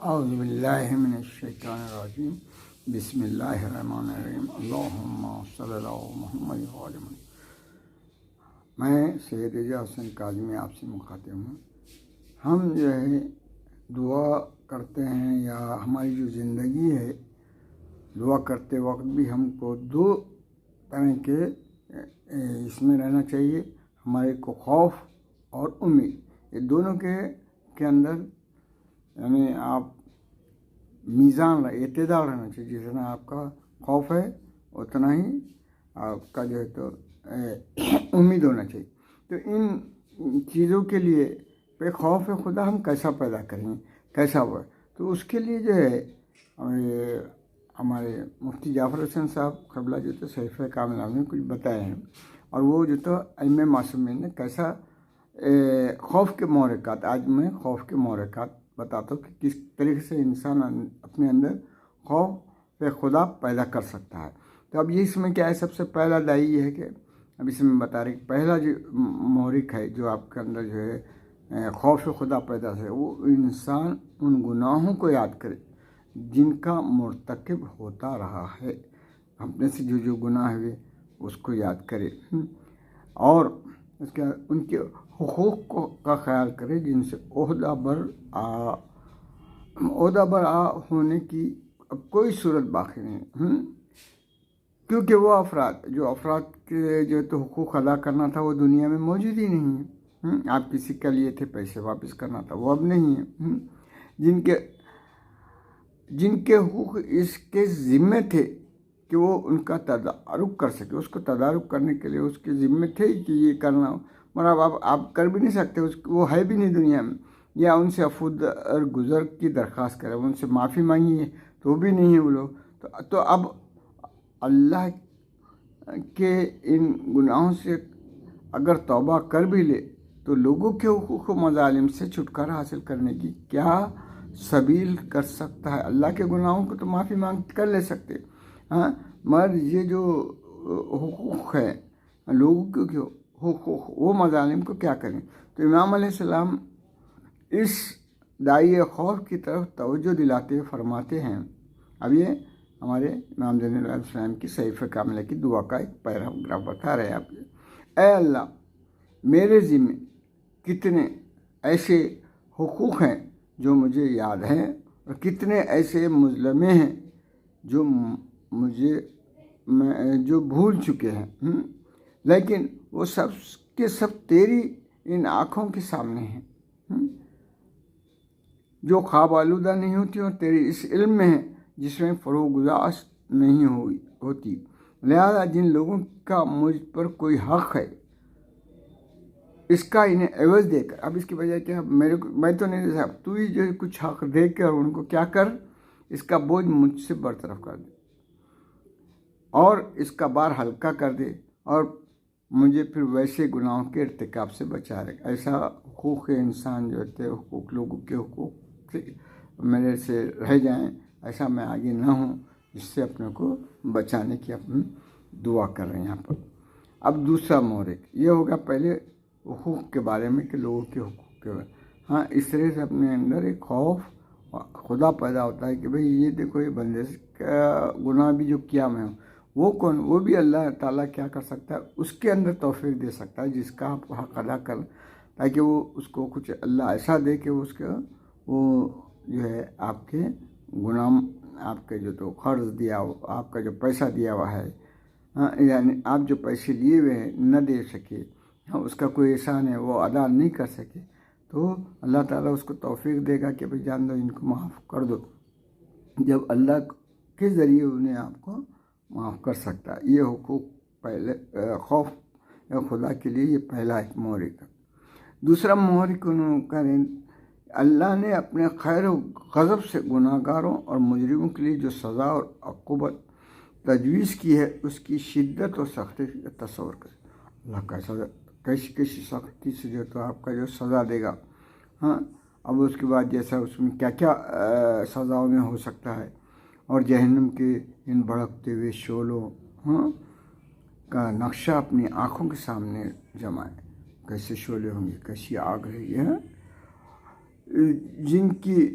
اعوذ باللہ من الشیطان الرجیم بسم اللہ الرحمن الرحیم اللہم صلی اللہ محمد وعلی محمد۔ میں سید اعجاز حسین کاظمی آپ سے مخاطب ہوں۔ ہم جو ہے دعا کرتے ہیں یا ہماری جو زندگی ہے، دعا کرتے وقت بھی ہم کو دو طرح کے اس میں رہنا چاہیے، ہمارے کو خوف اور امید، یہ دونوں کے اندر یعنی آپ میزان اعتدال رہنا چاہیے۔ جتنا آپ کا خوف ہے اتنا ہی آپ کا جو ہے تو امید ہونا چاہیے۔ تو ان چیزوں کے لیے پہ خوف خدا ہم کیسا پیدا کریں گے، کیسا ہوا؟ تو اس کے لیے جو ہے ہمارے مفتی جعفر حسین صاحب قبلہ جو تو صحیفہ کاملہ میں کچھ بتائے ہیں، اور وہ جو تو ائمہ معصومین نے کیسا خوف کے محرکات، آج میں خوف کے محرکات بتاتا ہوں کہ کس طریقے سے انسان اپنے اندر خوف خدا پیدا کر سکتا ہے۔ تو اب یہ اس میں کیا ہے، سب سے پہلا دائی یہ ہے کہ اب اس میں بتا رہے کہ پہلا جو محرک ہے جو آپ کے اندر جو ہے خوف خدا پیدا ہے، وہ انسان ان گناہوں کو یاد کرے جن کا مرتکب ہوتا رہا ہے، اپنے سے جو گناہ ہوئے اس کو یاد کرے، اور اس کے ان کے حقوق کا خیال کرے جن سے عہدہ برآ ہونے کی اب کوئی صورت باقی نہیں، کیونکہ وہ افراد کے جو تو حقوق ادا کرنا تھا وہ دنیا میں موجود ہی نہیں ہے۔ آپ کسی کا لیے تھے پیسے واپس کرنا تھا، وہ اب نہیں ہے۔ جن کے حقوق اس کے ذمے تھے کہ وہ ان کا تدارک کر سکے، اس کو تدارک کرنے کے لیے اس کے ذمے تھے کہ یہ کرنا ہو، مگر اب آپ کر بھی نہیں سکتے، وہ ہے بھی نہیں دنیا میں، یا ان سے عفو گزر کی درخواست کرے، ان سے معافی مانگی ہے تو وہ بھی نہیں ہے وہ لوگ۔ تو اب اللہ کے ان گناہوں سے اگر توبہ کر بھی لے تو لوگوں کے حقوق و مظالم سے چھٹکارا حاصل کرنے کی کیا سبیل کر سکتا ہے؟ اللہ کے گناہوں کو تو معافی مانگ کر لے سکتے، ہاں، مگر یہ جو حقوق ہے لوگوں کے حقوق، وہ مظالم کو کیا کریں؟ تو امام علیہ السلام اس داعی خوف کی طرف توجہ دلاتے ہوئے فرماتے ہیں، اب یہ ہمارے امام زین علیہ السلام کی صحیفہ کاملہ کی دعا کا ایک پیراگراف بتا رہے ہیں آپ۔ اے اللہ، میرے ذمے کتنے ایسے حقوق ہیں جو مجھے یاد ہیں، اور کتنے ایسے مظلمے ہیں جو بھول چکے ہیں، لیکن وہ سب کے سب تیری ان آنکھوں کے سامنے ہیں، جو خواب آلودہ نہیں ہوتی اور تیرے اس علم میں ہے جس میں فروغ گزاش نہیں ہوتی۔ لہذا جن لوگوں کا مجھ پر کوئی حق ہے اس کا انہیں عوض دے کر، اب اس کی وجہ کیا، میں تو نہیں دے سکتا، تو ہی جو کچھ حق دے کر ان کو کیا کر، اس کا بوجھ مجھ سے برطرف کر دے اور اس کا بار ہلکا کر دے، اور مجھے پھر ویسے گناہوں کے ارتکاب سے بچا رہے۔ ایسا حقوق انسان جو ہوتے حقوق، لوگوں کے حقوق سے میرے سے رہ جائیں، ایسا میں آگے نہ ہوں، جس سے اپنے کو بچانے کی اپنی دعا کر رہے ہیں یہاں پر۔ اب دوسرا محرک یہ ہوگا، پہلے حقوق کے بارے میں کہ لوگوں کے حقوق کے بارے، ہاں، اس طرح سے اپنے اندر ایک خوف خدا پیدا ہوتا ہے کہ بھئی یہ دیکھو، یہ بندے کا گناہ بھی جو کیا میں ہوں، وہ کون، وہ بھی اللہ تعالیٰ کیا کر سکتا ہے، اس کے اندر توفیق دے سکتا ہے جس کا آپ حق ادا کر، تاکہ وہ اس کو کچھ اللہ ایسا دے کہ اس کا وہ جو ہے آپ کے گناہ، آپ کے جو تو قرض دیا ہو، آپ کا جو پیسہ دیا ہوا ہے، یعنی آپ جو پیسے لیے ہوئے ہیں نہ دے سکے، اس کا کوئی احسان ہے وہ ادا نہیں کر سکے، تو اللہ تعالیٰ اس کو توفیق دے گا کہ بھئی جان دو، ان کو معاف کر دو، جب اللہ کے ذریعے انہیں آپ کو معاف کر سکتا ہے۔ یہ حقوق پہلے خوف خدا کے لیے یہ پہلا ایک محرک ہے۔ دوسرا محرک انہوں کریں، اللہ نے اپنے خیر و غضب سے گناہ گاروں اور مجرموں کے لیے جو سزا اور عقوبت تجویز کی ہے اس کی شدت اور سختی کا تصور کریں۔ اللہ کا سزا کیسی سختی سے جو تو آپ کا جو سزا دے گا، ہاں، اب اس کے بعد جیسا اس میں کیا کیا سزاؤں میں ہو سکتا ہے، اور جہنم کے ان بھڑکتے ہوئے شعلوں کا نقشہ اپنی آنکھوں کے سامنے جمائے، کیسے شعلے ہوں گے، کیسی آگ ہے یہ، جن کی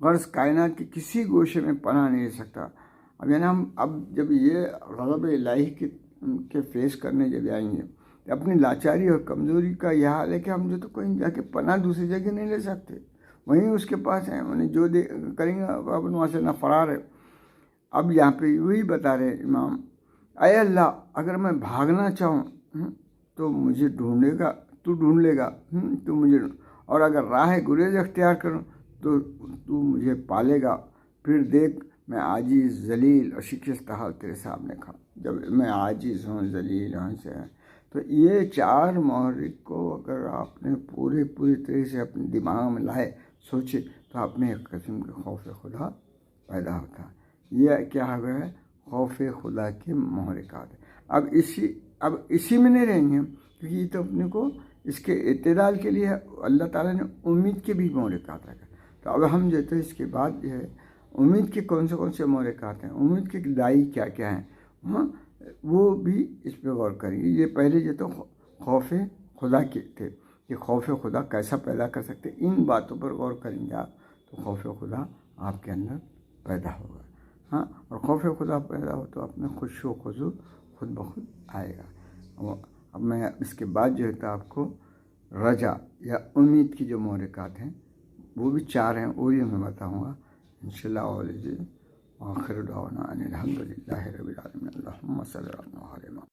غرض کائنات کے کسی گوشے میں پناہ نہیں لے سکتا۔ اب یعنی ہم جب یہ غضب الہی کے فیس کرنے جب آئیں گے، اپنی لاچاری اور کمزوری کا یہ حال ہے کہ ہم جو تو کہیں جا کے پناہ دوسری جگہ نہیں لے سکتے، وہیں اس کے پاس ہیں، انہیں جو کریں گے اپنے وہاں سے نہ فرار ہے۔ اب یہاں پہ وہی بتا رہے امام، اے اللہ اگر میں بھاگنا چاہوں تو مجھے ڈھونڈے گا، تو ڈھونڈ لے گا، تو مجھے، اور اگر راہ گریز اختیار کروں تو مجھے پالے گا۔ پھر دیکھ میں عاجز، ذلیل اور شکستہ حال تیرے سامنے کھڑا، جب میں عاجز ہوں، ذلیل ہوں سے، تو یہ چار محرک کو اگر آپ نے پوری طرح سے اپنے دماغ میں لائے، سوچے، تو آپ میں ایک قسم کے خوف خدا پیدا ہوتا ہے۔ یہ کیا ہے؟ خوف خدا کے محرکات۔ اب اسی میں نہیں رہیں گے، کیونکہ یہ تو اپنے کو اس کے اعتدال کے لیے اللہ تعالیٰ نے امید کے بھی محرکات رکھا۔ تو اب ہم جو ہے اس کے بعد جو ہے امید کے کون سے محرکات ہیں، امید کے دائی کیا کیا ہیں، وہ بھی اس پہ غور کریں گے۔ یہ پہلے جو تو خوف خدا کے تھے کہ خوف خدا کیسا پیدا کر سکتے، ان باتوں پر غور کریں گے آپ تو خوف خدا آپ کے اندر پیدا ہوگا۔ ہاں، اور خوف خدا پیدا ہو تو اپنے خشوع و خضوع خود بخود آئے گا۔ اب میں اس کے بعد جو ہے آپ کو رجا یا امید کی جو محرکات ہیں وہ بھی چار ہیں، وہ بھی میں بتاؤں گا انشاءاللہ۔ آخر دعوانا ان الحمد للہ رب العالمین، اللہم صلی اللہ علیہ وسلم۔